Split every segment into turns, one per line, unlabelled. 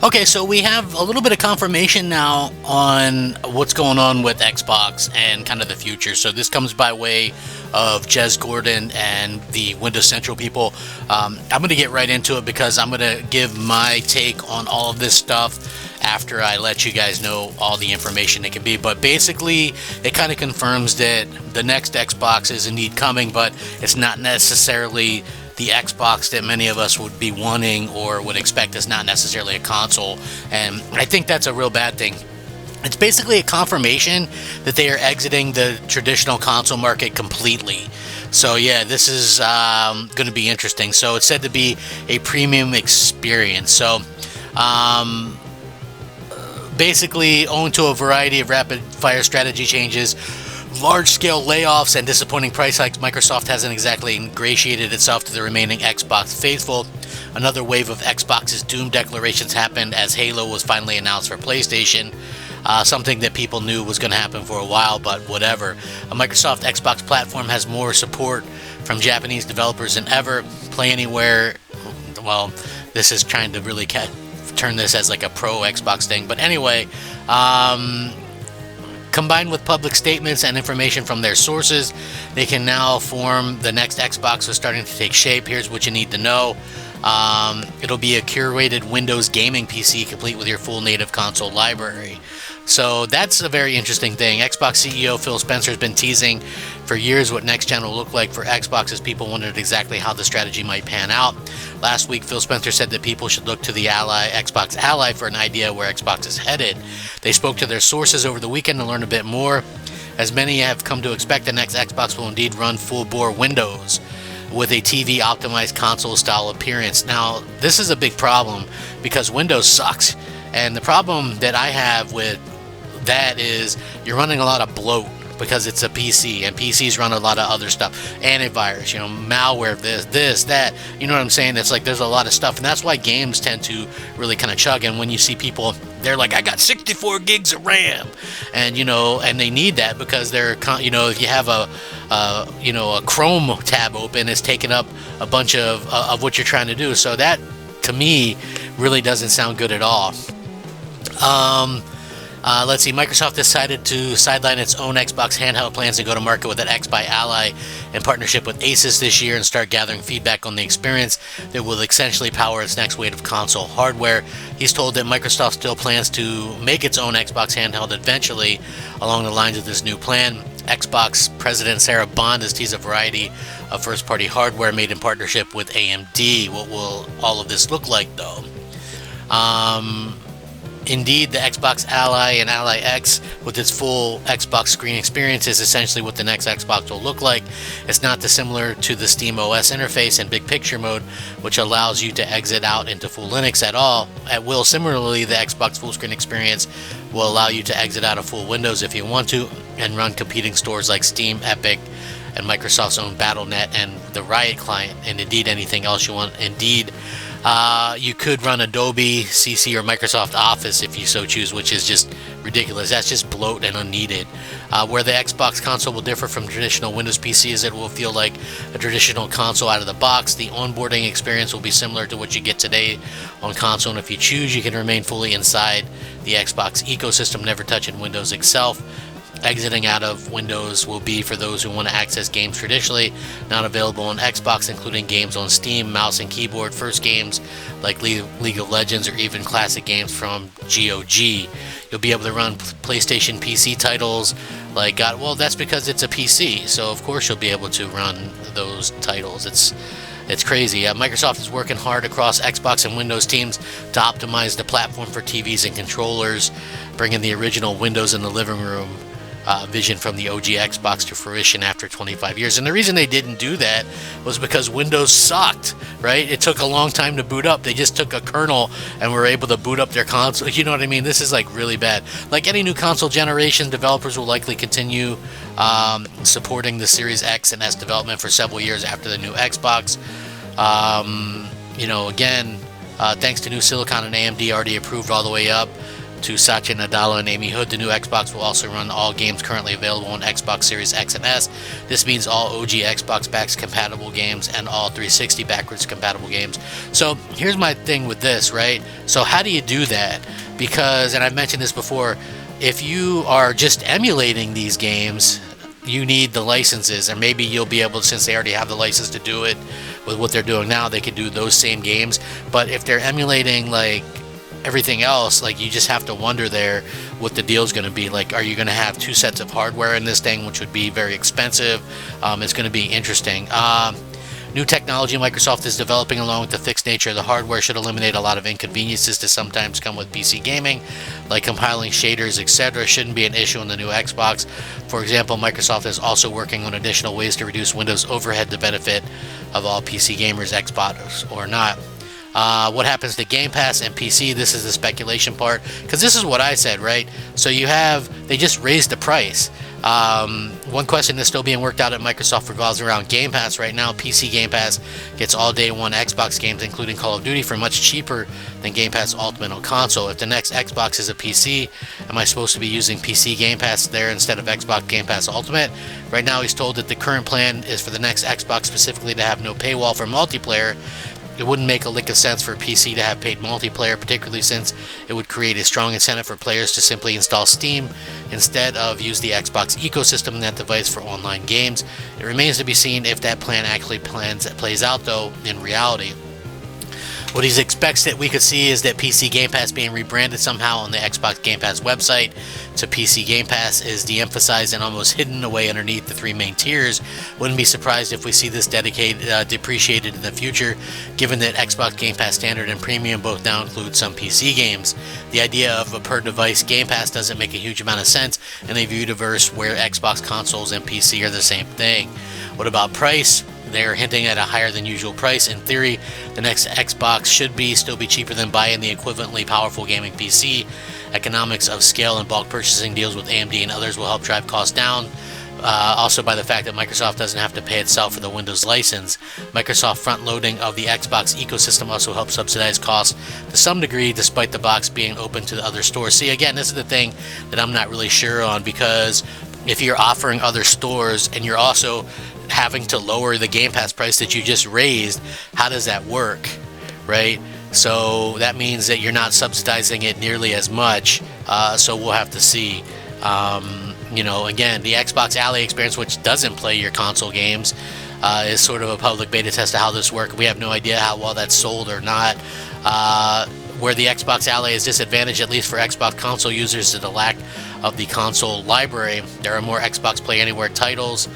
Okay, so we have a little bit of confirmation now on what's going on with Xbox and kind of the future. So this comes by way of Jez Gordon and the Windows Central people. I'm going to get right into it because I'm going to give my take on all of this stuff after I let you guys know all the information it can be. But basically, it kind of confirms that the next Xbox is indeed coming, but it's not necessarily the Xbox that many of us would be wanting or would expect is not necessarily a console, and I think that's a real bad thing. It's basically a confirmation that they are exiting the traditional console market completely. So yeah, this is going to be interesting. So it's said to be a premium experience. So basically, owing to a variety of rapid-fire strategy changes, large-scale layoffs, and disappointing price hikes, Microsoft hasn't exactly ingratiated itself to the remaining Xbox faithful. Another wave of Xbox's doom declarations happened as Halo was finally announced for PlayStation, something that people knew was going to happen for a while, but whatever. A Microsoft Xbox platform has more support from Japanese developers than ever. Play Anywhere, well, this is trying to really turn this as like a pro Xbox thing, but anyway, combined with public statements and information from their sources, they can now form the next Xbox is starting to take shape. Here's what you need to know. It'll be a curated Windows gaming PC complete with your full native console library. So that's a very interesting thing. Xbox CEO Phil Spencer has been teasing for years what next gen will look like for Xbox as people wondered exactly how the strategy might pan out. Last week, Phil Spencer said that people should look to the Xbox Ally for an idea where Xbox is headed. They spoke to their sources over the weekend to learn a bit more. As many have come to expect, the next Xbox will indeed run full-bore Windows with a TV-optimized console-style appearance. Now, this is a big problem because Windows sucks. And the problem that I have with that is you're running a lot of bloat because it's a PC, and PCs run a lot of other stuff. Antivirus, malware, this, that. You know what I'm saying? It's like there's a lot of stuff, and that's why games tend to really kind of chug. And when you see people, they're like, I got 64 gigs of RAM, and and they need that because they're, if you have a Chrome tab open, it's taking up a bunch of what you're trying to do. So that, to me, really doesn't sound good at all. Let's see, Microsoft decided to sideline its own Xbox handheld plans to go to market with an X by Ally in partnership with Asus this year and start gathering feedback on the experience that will essentially power its next wave of console hardware. He's told that Microsoft still plans to make its own Xbox handheld eventually along the lines of this new plan. Xbox President Sarah Bond has teased a variety of first-party hardware made in partnership with AMD. What will all of this look like, though? Indeed, the Xbox Ally and Ally X with its full Xbox screen experience is essentially what the next Xbox will look like. It's not dissimilar to the Steam OS interface and big picture mode, which allows you to exit out into full Linux at will. Similarly, the Xbox full screen experience will allow you to exit out of full Windows if you want to and run competing stores like Steam, Epic, and Microsoft's own Battle.net and the Riot client, and indeed anything else you want. Indeed, you could run Adobe, CC, or Microsoft Office if you so choose, which is just ridiculous. That's just bloat and unneeded. Where the Xbox console will differ from traditional Windows PC is it will feel like a traditional console out of the box. The onboarding experience will be similar to what you get today on console, and if you choose, you can remain fully inside the Xbox ecosystem, never touching Windows itself. Exiting out of Windows will be for those who want to access games traditionally not available on Xbox, including games on Steam, mouse and keyboard, first games like League of Legends, or even classic games from GOG. You'll be able to run PlayStation PC titles like well, that's because it's a PC, so of course you'll be able to run those titles. It's crazy. Microsoft is working hard across Xbox and Windows teams to optimize the platform for TVs and controllers, bringing the original Windows in the living room vision from the OG Xbox to fruition after 25 years. And the reason they didn't do that was because Windows sucked, right? It took a long time to boot up. They just took a kernel and were able to boot up their console. You know what I mean? This is like really bad. Like any new console generation, developers will likely continue supporting the Series X and S development for several years after the new Xbox. Again, thanks to new silicon and AMD already approved all the way up To Satya Nadella and Amy Hood, the new Xbox will also run all games currently available on Xbox Series X and S. This means all OG Xbox backwards compatible games and all 360 backwards compatible games. So here's my thing with this, right? So how do you do that? Because, and I've mentioned this before, if you are just emulating these games, you need the licenses, and maybe you'll be able to, since they already have the license to do it with what they're doing now, they can do those same games. But if they're emulating like everything else, like, you just have to wonder there what the deal's going to be. Like, are you going to have 2 sets of hardware in this thing, which would be very expensive? It's going to be interesting. New technology Microsoft is developing along with the fixed nature of the hardware should eliminate a lot of inconveniences that sometimes come with PC gaming, like compiling shaders, etc. Shouldn't be an issue on the new Xbox. For example, Microsoft is also working on additional ways to reduce Windows overhead to benefit of all PC gamers, Xbox or not. What happens to Game Pass and PC? This is the speculation part, because this is what I said, right? So they just raised the price. One question that's still being worked out at Microsoft revolves around Game Pass. Right now, PC Game Pass gets all day one Xbox games, including Call of Duty, for much cheaper than Game Pass Ultimate on console. If the next Xbox is a PC, am I supposed to be using PC Game Pass there instead of Xbox Game Pass Ultimate? Right now, he's told that the current plan is for the next Xbox specifically to have no paywall for multiplayer. It wouldn't make a lick of sense for a PC to have paid multiplayer, particularly since it would create a strong incentive for players to simply install Steam instead of use the Xbox ecosystem in that device for online games. It remains to be seen if that plan actually plays out, though, in reality. What he expects that we could see is that PC Game Pass being rebranded somehow on the Xbox Game Pass website to PC Game Pass is de-emphasized and almost hidden away underneath the 3 main tiers. Wouldn't be surprised if we see this depreciated in the future, given that Xbox Game Pass Standard and Premium both now include some PC games. The idea of a per-device Game Pass doesn't make a huge amount of sense in a view-diverse where Xbox consoles and PC are the same thing. What about price? They're hinting at a higher than usual price. In theory, the next Xbox should still be cheaper than buying the equivalently powerful gaming PC. Economics of scale and bulk purchasing deals with AMD and others will help drive costs down. Also by the fact that Microsoft doesn't have to pay itself for the Windows license. Microsoft front-loading of the Xbox ecosystem also helps subsidize costs to some degree, despite the box being open to the other stores. See, again, this is the thing that I'm not really sure on, because if you're offering other stores and you're also having to lower the Game Pass price that you just raised, how does that work, right? So that means that you're not subsidizing it nearly as much, so we'll have to see. Again, the Xbox Ally experience, which doesn't play your console games, is sort of a public beta test of how this works. We have no idea how well that's sold or not. Where the Xbox Ally is disadvantaged, at least for Xbox console users, is the lack of the console library. There are more Xbox Play Anywhere titles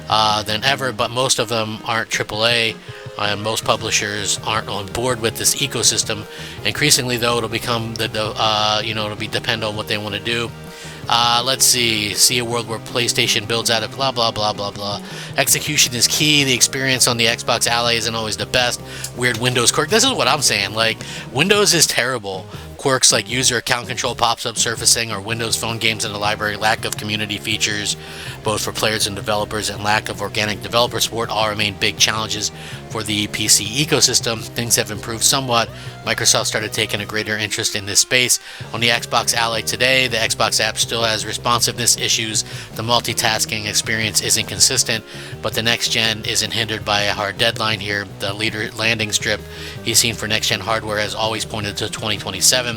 than ever, but most of them aren't AAA, and most publishers aren't on board with this ecosystem. Increasingly, though, it'll become it'll be depend on what they want to do. Let's see a world where PlayStation builds out of blah blah blah blah blah. Execution is key. The experience on the Xbox Ally isn't always the best. Weird Windows quirk. This is what I'm saying. Like, Windows is terrible. Quirks like user account control pops up surfacing, or Windows Phone games in the library, lack of community features both for players and developers, and lack of organic developer support all remain big challenges for the PC ecosystem. Things have improved somewhat. Microsoft started taking a greater interest in this space. On the Xbox Ally today, the Xbox app still has responsiveness issues. The multitasking experience isn't consistent, but the next gen isn't hindered by a hard deadline here. The leader landing strip he's seen for next gen hardware has always pointed to 2027.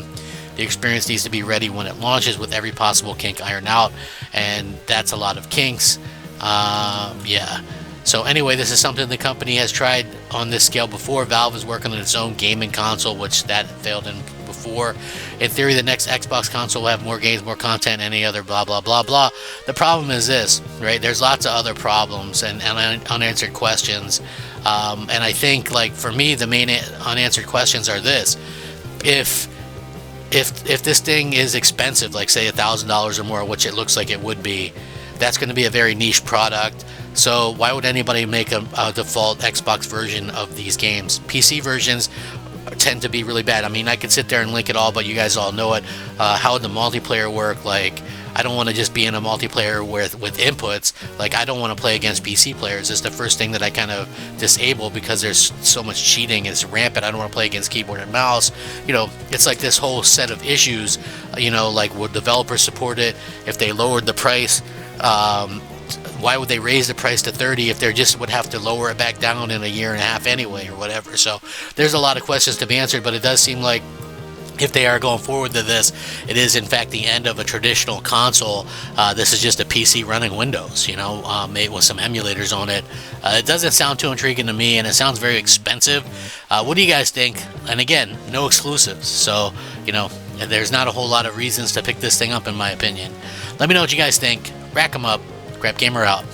The experience needs to be ready when it launches, with every possible kink ironed out, and that's a lot of kinks. Yeah. So anyway, this is something the company has tried on this scale before. Valve is working on its own gaming console, which that failed in before. In theory, the next Xbox console will have more games, more content, any other blah, blah, blah, blah. The problem is this, right? There's lots of other problems and unanswered questions. And I think, like, for me, the main unanswered questions are this. If this thing is expensive, like say $1,000 or more, which it looks like it would be, that's going to be a very niche product. So why would anybody make a default Xbox version of these games? PC versions tend to be really bad. I mean, I could sit there and link it all, but you guys all know it. How would the multiplayer work? Like, I don't want to just be in a multiplayer with inputs. Like, I don't want to play against PC players. It's the first thing that I kind of disable because there's so much cheating. It's rampant. I don't want to play against keyboard and mouse. You know, it's like this whole set of issues. You know, like, would developers support it if they lowered the price? Why would they raise the price to 30 if they just would have to lower it back down in a year and a half anyway, or whatever? So there's a lot of questions to be answered, but it does seem like if they are going forward to this, it is in fact the end of a traditional console. This is just a PC running Windows, you know, made with some emulators on it. It doesn't sound too intriguing to me, and it sounds very expensive. What do you guys think? And again, no exclusives, so, you know, there's not a whole lot of reasons to pick this thing up, in my opinion. Let me know what you guys think. Rack 'em up. Crap Gamer out.